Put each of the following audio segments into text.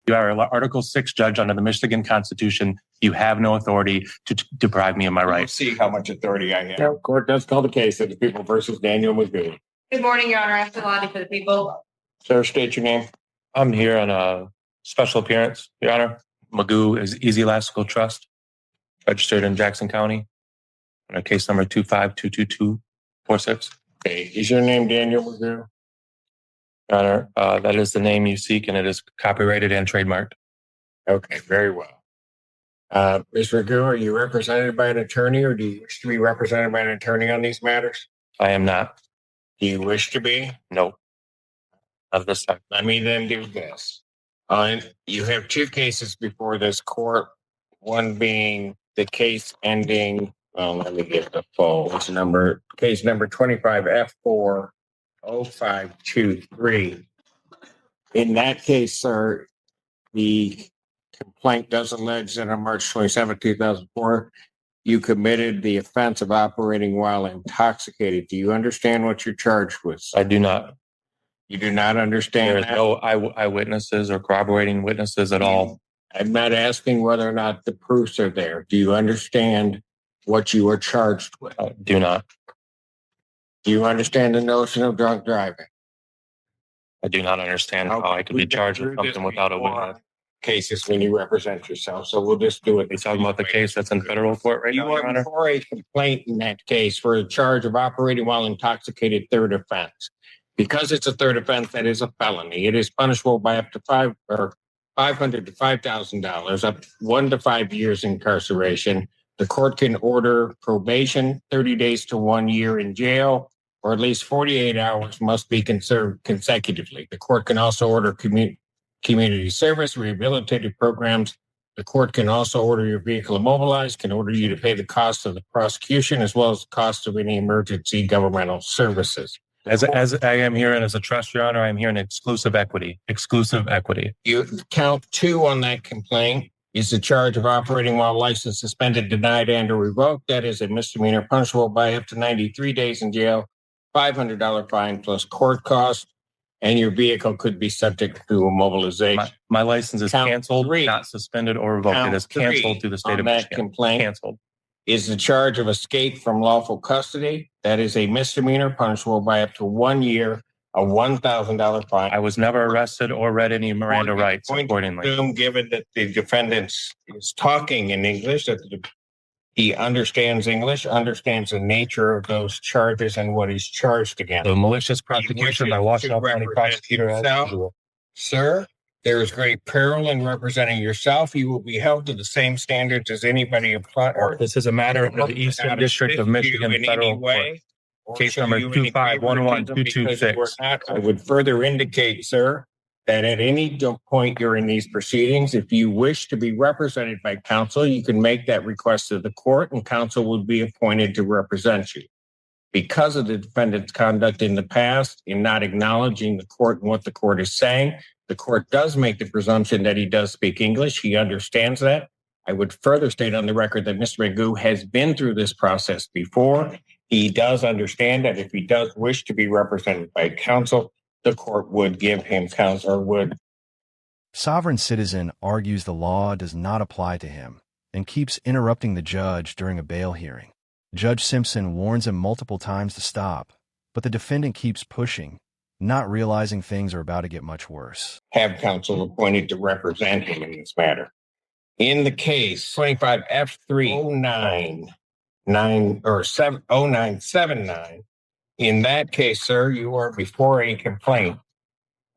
You are an Article 6 judge under the Michigan Constitution. You have no authority to deprive me of my rights. See how much authority I have. No, court does call the case of the people versus Daniel Magoo. Good morning, Your Honor. Esther Lottie for the people. Sir, state your name. I'm here on a special appearance, Your Honor. Magoo is Easy Elastical Trust, registered in Jackson County, on case number 2522246. Okay, is your name Daniel Magoo? Your Honor, that is the name you seek, and it is copyrighted and trademarked. Okay, very well. Ms. Magoo, are you represented by an attorney, or do you wish to be represented by an attorney on these matters? I am not. Do you wish to be? No. Not at this time. Let me then do this. You have two cases before this court, one being the case ending, let me get the full number, case number 25F40523. In that case, sir, the complaint does allege that on March 27, 2004, you committed the offense of operating while intoxicated. Do you understand what you're charged with? I do not. You do not understand There is no eyewitnesses or corroborating witnesses at all. I'm not asking whether or not the proofs are there. Do you understand what you are charged with? Do not. Do you understand the notion of drunk driving? I do not understand how I could be charged with something without a witness. Cases when you represent yourself, so we'll just do it. You're talking about the case that's in federal court right now, Your Honor? You are before a complaint in that case for a charge of operating while intoxicated, third offense. Because it's a third offense, that is a felony. It is punishable by up to $500 to $5,000, up to 1 to 5 years incarceration. The court can order probation, 30 days to 1 year in jail, or at least 48 hours must be conserved consecutively. The court can also order community service, rehabilitative programs. The court can also order your vehicle immobilized, can order you to pay the cost of the prosecution, as well as the cost of any emergency governmental services. As I am hearing as a trust, Your Honor, I am hearing exclusive equity. Exclusive equity. You count 2 on that complaint is the charge of operating while license suspended, denied, and or revoked. That is a misdemeanor punishable by up to 93 days in jail, $500 fine plus court costs, and your vehicle could be subject to immobilization. My license is canceled, not suspended or revoked. It is canceled through the state of Michigan. Complaint canceled. Is the charge of escape from lawful custody. That is a misdemeanor punishable by up to 1 year, a $1,000 fine. I was never arrested or read any Miranda rights accordingly. Given that the defendant is talking in English, that he understands English, understands the nature of those charges and what he's charged against. The malicious prosecution by Washington County prosecutor as usual. Sir, there is great peril in representing yourself. You will be held to the same standards as anybody applied. This is a matter of the Eastern District of Michigan Federal Court. Case number 2511226. I would further indicate, sir, that at any point during these proceedings, if you wish to be represented by counsel, you can make that request to the court and counsel will be appointed to represent you. Because of the defendant's conduct in the past, in not acknowledging the court and what the court is saying, the court does make the presumption that he does speak English. He understands that. I would further state on the record that Mr. Magoo has been through this process before. He does understand that if he does wish to be represented by counsel, the court would give him counsel or would. Sovereign Citizen argues the law does not apply to him and keeps interrupting the judge during a bail hearing. Judge Simpson warns him multiple times to stop, but the defendant keeps pushing, not realizing things are about to get much worse. Have counsel appointed to represent him in this matter. In the case 25F30979, in that case, sir, you are before a complaint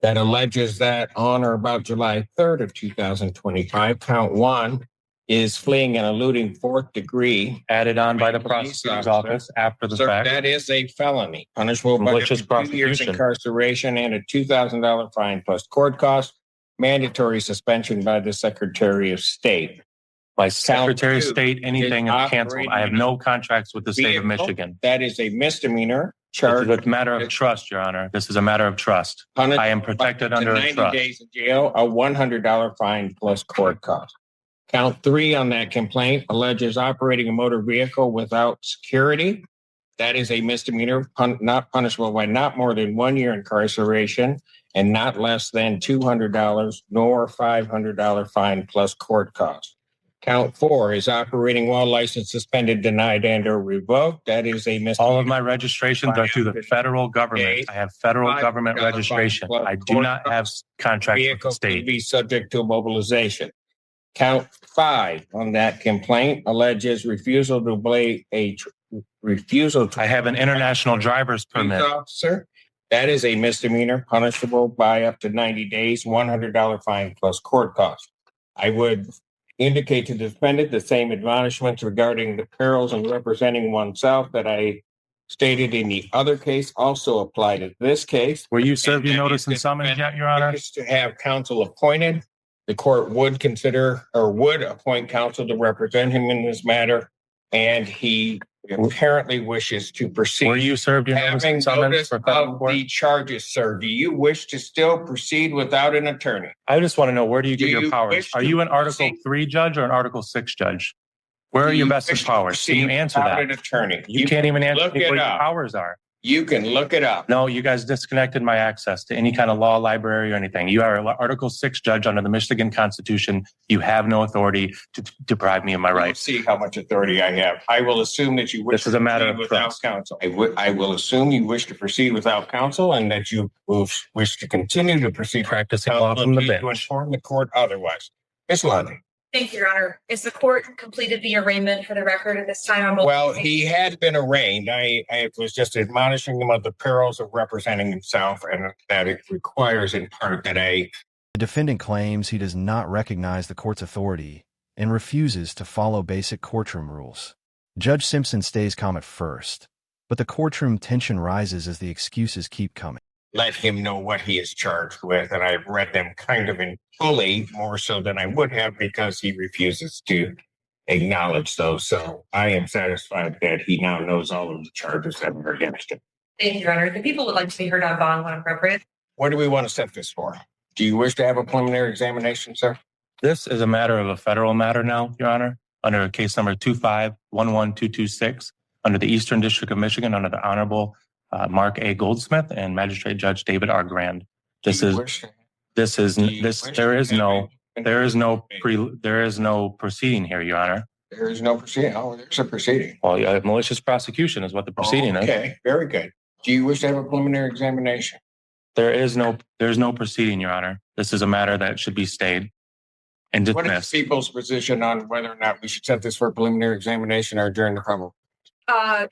that alleges that on or about July 3rd of 2025, count 1 is fleeing and eluding 4th degree. Added on by the prosecutor's office after the fact. That is a felony, punishable by malicious 2 years incarceration and a $2,000 fine plus court costs, mandatory suspension by the Secretary of State. By Secretary of State, anything is canceled. I have no contracts with the state of Michigan. That is a misdemeanor charge. It's a matter of trust, Your Honor. This is a matter of trust. I am protected under a trust. 90 days in jail, a $100 fine plus court costs. Count 3 on that complaint alleges operating a motor vehicle without security. That is a misdemeanor, not punishable by not more than 1 year incarceration and not less than $200 nor $500 fine plus court costs. Count 4 is operating while license suspended, denied, and or revoked. That is a misdemeanor. All of my registrations are through the federal government. I have federal government registration. I do not have contracts with the Vehicle could state. be subject to mobilization. Count 5 on that complaint alleges refusal to obey refusal to. I have an international driver's permit. Officer. That is a misdemeanor punishable by up to 90 days, $100 fine plus court costs. I would indicate to the defendant the same admonishments regarding the perils of representing oneself that I stated in the other case also apply to this case. Were you served your notice and summons yet, Your Honor? To have counsel appointed, the court would consider or would appoint counsel to represent him in this matter, and he apparently wishes to proceed. Were you served your notice Having and summons notice for federal of court? the charges, sir, do you wish to still proceed without an attorney? I just want to know, where do you Do get your you powers? wish Are to you an Article proceed? 3 judge or an Article 6 judge? Where are Do your you vested wish to powers? Can you proceed answer without that? an attorney. You can't even answer look me it what your up. powers are. You can look it up. No, you guys disconnected my access to any kind of law library or anything. You are an Article 6 judge under the Michigan Constitution. You have no authority to deprive me of my We'll rights. see how much authority I have. I will assume that you wish This is a matter to of proceed without trust. counsel. I will assume you wish to proceed without counsel and that you will wish to continue to proceed. Practicing law from the To bench. inform the court otherwise. Ms. Lundy. Thank you, Your Honor. Is the court completed the arraignment for the record at this time? Well, he had been arraigned. I was just admonishing him of the perils of representing himself and that it requires in part that The defendant claims he does not recognize the court's authority and refuses to follow basic courtroom rules. Judge Simpson stays calm at first, but the courtroom tension rises as the excuses keep coming. let him know what he is charged with. And I've read them kind of in fully, more so than I would have, because he refuses to acknowledge those. So I am satisfied that he now knows all of the charges that are against him. Thank you, Your Honor. The people would like to be heard on bond when appropriate. What do we want to set this for? Do you wish to have a preliminary examination, sir? This is a matter of a federal matter now, Your Honor, under case number 2511226, under the Eastern District of Michigan, under the Honorable Mark A. Goldsmith and Magistrate Judge David R. Grand. There is no proceeding here, Your Honor. There is no proceeding. Oh, there's a proceeding. Well, malicious prosecution is what the proceeding is. Okay, very good. Do you wish to have a preliminary examination? There's no proceeding, Your Honor. This is a matter that should be stayed and What is dismissed. people's position on whether or not we should set this for a preliminary examination or adjourn the probable?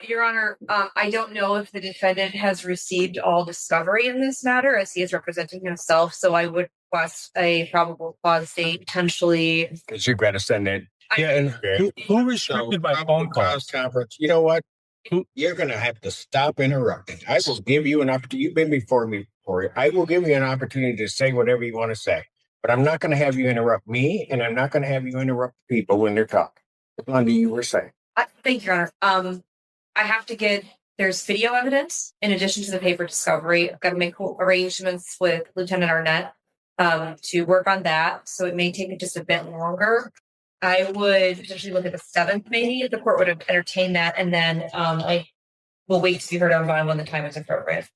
Your Honor, I don't know if the defendant has received all discovery in this matter, as he is representing himself. So I would request a probable cause date, potentially. Because you've got to send it. Yeah, and who restricted my phone calls? Conference. You know what? You're going to have to stop interrupting. I will give you an opportunity. You've been before me. I will give you an opportunity to say whatever you want to say, but I'm not going to have you interrupt me, and I'm not going to have you interrupt people when they're talking. Blondie, you were saying. Thank you, Your Honor. I have to get, there's video evidence in addition to the paper discovery. I've got to make arrangements with Lieutenant Arnett to work on that. So it may take just a bit longer. I would potentially look at the 7th, maybe, if the court would have entertained that. And then I will wait to be heard on bond when the time is appropriate.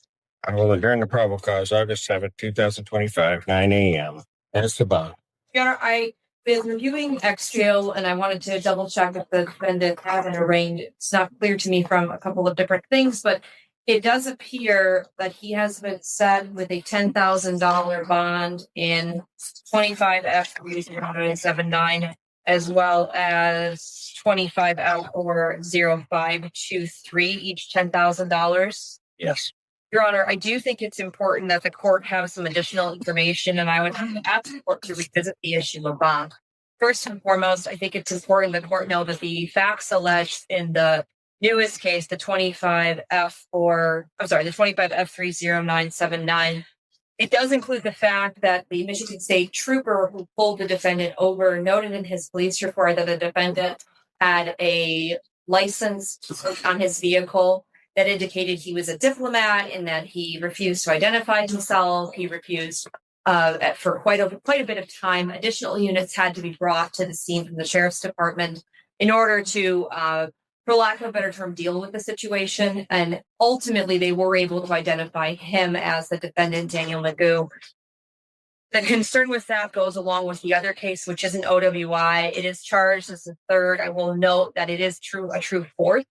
I will adjourn the probable cause August 7th, 2025, 9 a.m. As the bond. Your Honor, I've been reviewing X-Jail and I wanted to double check if the defendant had been arraigned. It's not clear to me from a couple of different things, but it does appear that he has been set with a $10,000 bond in 25 F30979, as well as 25 L or 0523, each $10,000. Yes. Your Honor, I do think it's important that the court have some additional information, and I would ask the court to revisit the issue of bond. First and foremost, I think it's important the court know that the facts alleged in the newest case, the 25 F30979, it does include the fact that the Michigan State trooper who pulled the defendant over noted in his police report that the defendant had a license on his vehicle that indicated he was a diplomat and that he refused to identify himself. He refused for quite a bit of time. Additional units had to be brought to the scene from the sheriff's department in order to for lack of a better term, deal with the situation. And ultimately, they were able to identify him as the defendant, Daniel Magoo. The concern with that goes along with the other case, which is an OWI. It is charged as a third. I will note that it is a true fourth,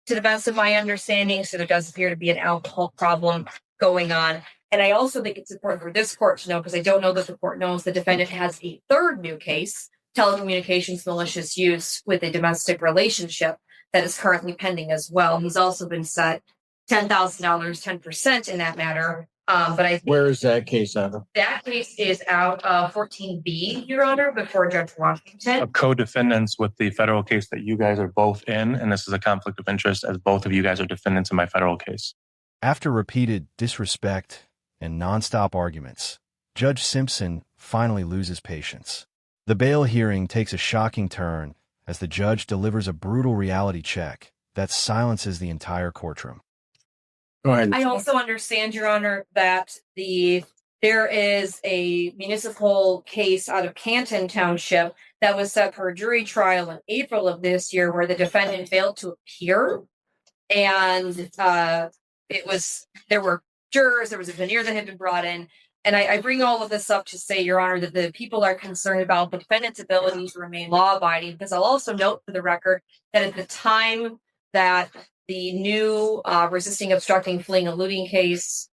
to the best of my understanding. So there does appear to be an alcohol problem going on. And I also think it's important for this court to know, because I don't know that the court knows, the defendant has a third new case, telecommunications malicious use with a domestic relationship, that is currently pending as well. He's also been set $10,000, 10% in that matter. But I think Where is that case out of? that case is out of 14B, Your Honor, before Judge Washington. Co-defendants with the federal case that you guys are both in, and this is a conflict of interest as both of you guys are defendants in my federal case. After repeated disrespect and nonstop arguments, Judge Simpson finally loses patience. The bail hearing takes a shocking turn as the judge delivers a brutal reality check that silences the entire courtroom. Go ahead. I also understand, Your Honor, that there is a municipal case out of Canton Township that was set for a jury trial in April of this year, where the defendant failed to appear. And there were jurors, there was a veneer that had been brought in. And I bring all of this up to say, Your Honor, that the people are concerned about the defendant's ability to remain law-abiding, because I'll also note for the record that at the time that the new resisting, obstructing, fleeing, eluding case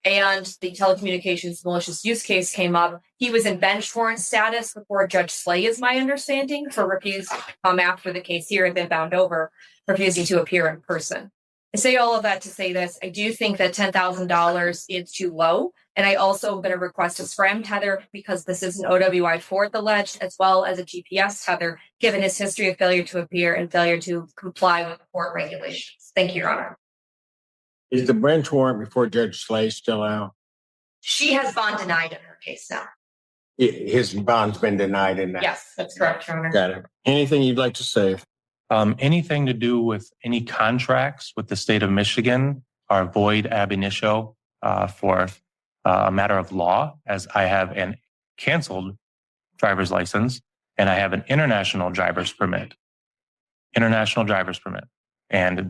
and the telecommunications malicious use case came up, he was in bench warrant status before Judge Slay, is my understanding, for refusing, after the case here had been bound over, refusing to appear in person. I say all of that to say this. I do think that $10,000 is too low. And I also am going to request a SRAM tether, because this is an OWI fourth alleged, as well as a GPS tether, given his history of failure to appear and failure to comply with court regulations. Thank you, Your Honor. Is the bench warrant before Judge Slay still out? She has bond denied in her case now. His bond's been denied in that. Yes, that's correct, Your Honor. Got it. Anything you'd like to say? Anything to do with any contracts with the state of Michigan are void ab initio for a matter of law, as I have an canceled driver's license and I have an international driver's permit. And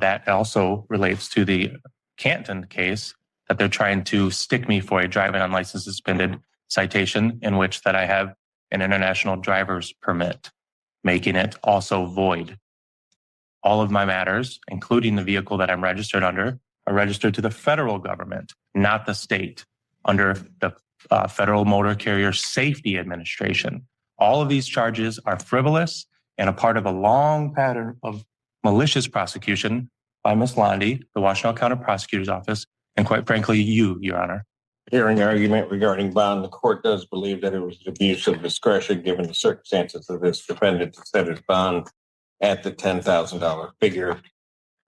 that also relates to the Canton case that they're trying to stick me for a driving unlicensed suspended citation, in which that I have an international driver's permit, making it also void. All of my matters, including the vehicle that I'm registered under, are registered to the federal government, not the state, under the Federal Motor Carrier Safety Administration. All of these charges are frivolous and a part of a long pattern of malicious prosecution by Ms. Londy, the Washtenaw County Prosecutor's Office, and quite frankly, you, Your Honor. Hearing argument regarding bond, the court does believe that it was an abuse of discretion, given the circumstances of this defendant, to set his bond at the $10,000 figure.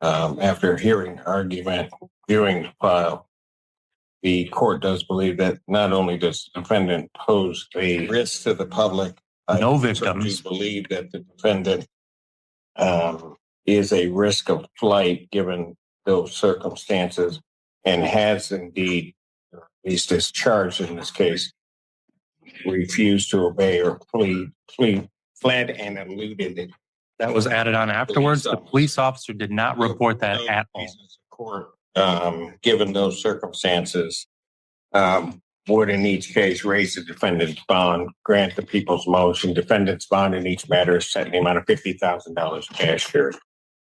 After hearing argument, viewing the file, the court does believe that not only does the defendant pose a risk to the public, No victims. Believe that the defendant is a risk of flight given those circumstances, and has indeed, at least as charged in this case, refused to obey or fled and eluded it. That was added on afterwards. The police officer did not report that at all. Court, given those circumstances, would in each case raise the defendant's bond, grant the people's motion. Defendant's bond in each matter is set in the amount of $50,000 cash here.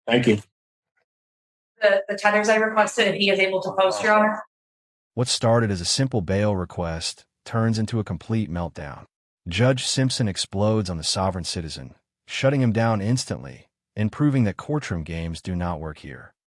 Thank you. The tethers I requested, if he is able to post, Your Honor. What started as a simple bail request turns into a complete meltdown. Judge Simpson explodes on the sovereign citizen, shutting him down instantly and proving that courtroom games do not work here.